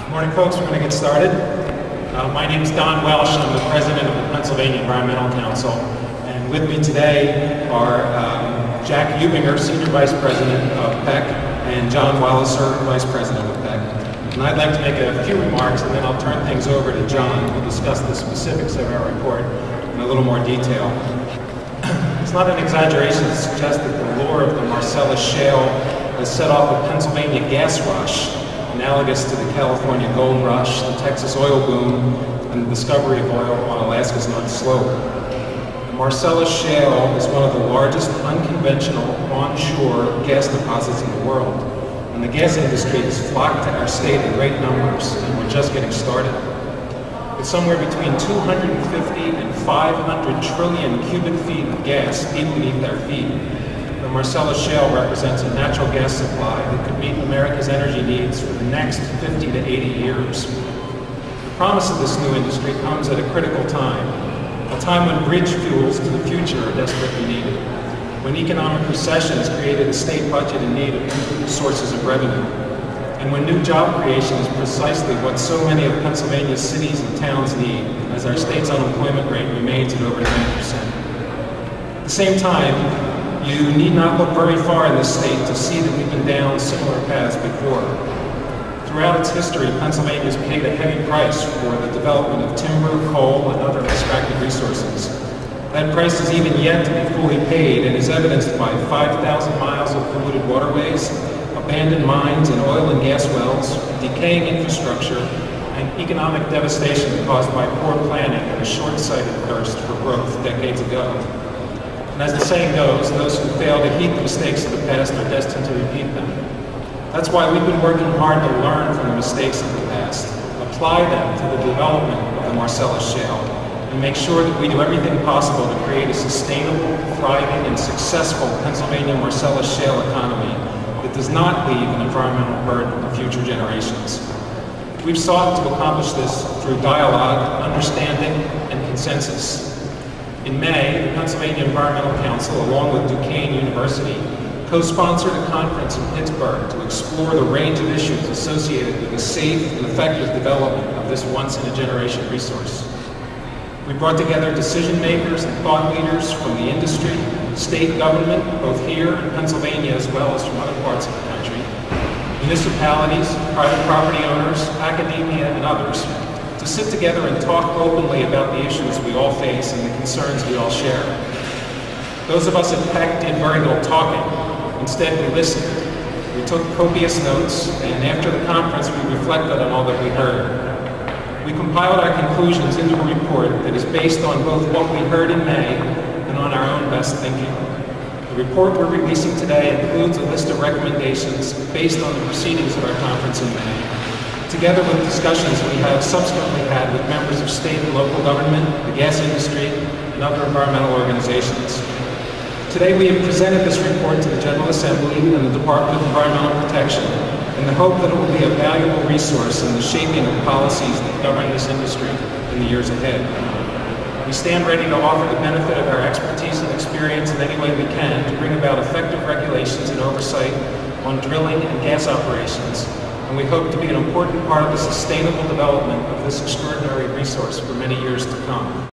Good morning, folks. We're going to get started. My name is Don Welsh. I'm the president of the Pennsylvania Environmental Council. And with me today are Jack Eubinger, senior vice president of PEC, and John Walliser, vice president of PEC. And I'd like to make a few remarks, and then I'll turn things over to John, who will discuss the specifics of our report in a little more detail. It's not an exaggeration to suggest that the lure of the Marcellus Shale has set off a Pennsylvania gas rush, analogous to the California gold rush, the Texas oil boom, and the discovery of oil on Alaska's North Slope. The Marcellus Shale is one of the largest unconventional onshore gas deposits in the world, and the gas industry has flocked to our state in great numbers, and we're just getting started. With somewhere between 250 and 500 trillion cubic feet of gas deep beneath our feet, the Marcellus Shale represents a natural gas supply that could meet America's energy needs for the next 50 to 80 years. The promise of this new industry comes at a critical time, a time when bridge fuels to the future are desperately needed, when economic recession has created a state budget in need of new sources of revenue, and when new job creation is precisely what so many of Pennsylvania's cities and towns need, as our state's unemployment rate remains at over 9%. At the same time, you need not look very far in this state to see that we've been down similar paths before. Throughout its history, Pennsylvania has paid a heavy price for the development of timber, coal, and other extractive resources. That price is even yet to be fully paid and is evidenced by 5,000 miles of polluted waterways, abandoned mines and oil and gas wells, decaying infrastructure, and economic devastation caused by poor planning and a short-sighted thirst for growth decades ago. And as the saying goes, those who fail to heed the mistakes of the past are destined to repeat them. That's why we've been working hard to learn from the mistakes of the past, apply them to the development of the Marcellus Shale, and make sure that we do everything possible to create a sustainable, thriving, and successful Pennsylvania Marcellus Shale economy that does not leave an environmental burden to future generations. We've sought to accomplish this through dialogue, understanding, and consensus. In May, the Pennsylvania Environmental Council, along with Duquesne University, co-sponsored a conference in Pittsburgh to explore the range of issues associated with the safe and effective development of this once-in-a-generation resource. We brought together decision makers and thought leaders from the industry, state government, both here in Pennsylvania as well as from other parts of the country, municipalities, private property owners, academia, and others, to sit together and talk openly about the issues we all face and the concerns we all share. Those of us at PEC did very little talking. Instead, we listened. We took copious notes, and after the conference, we reflected on all that we heard. We compiled our conclusions into a report that is based on both what we heard in May and on our own best thinking. The report we're releasing today includes a list of recommendations based on the proceedings of our conference in May, together with discussions we have subsequently had with members of state and local government, the gas industry, and other environmental organizations. Today we have presented this report to the General Assembly and the Department of Environmental Protection in the hope that it will be a valuable resource in the shaping of policies that govern this industry in the years ahead. We stand ready to offer the benefit of our expertise and experience in any way we can to bring about effective regulations and oversight on drilling and gas operations, and we hope to be an important part of the sustainable development of this extraordinary resource for many years to come.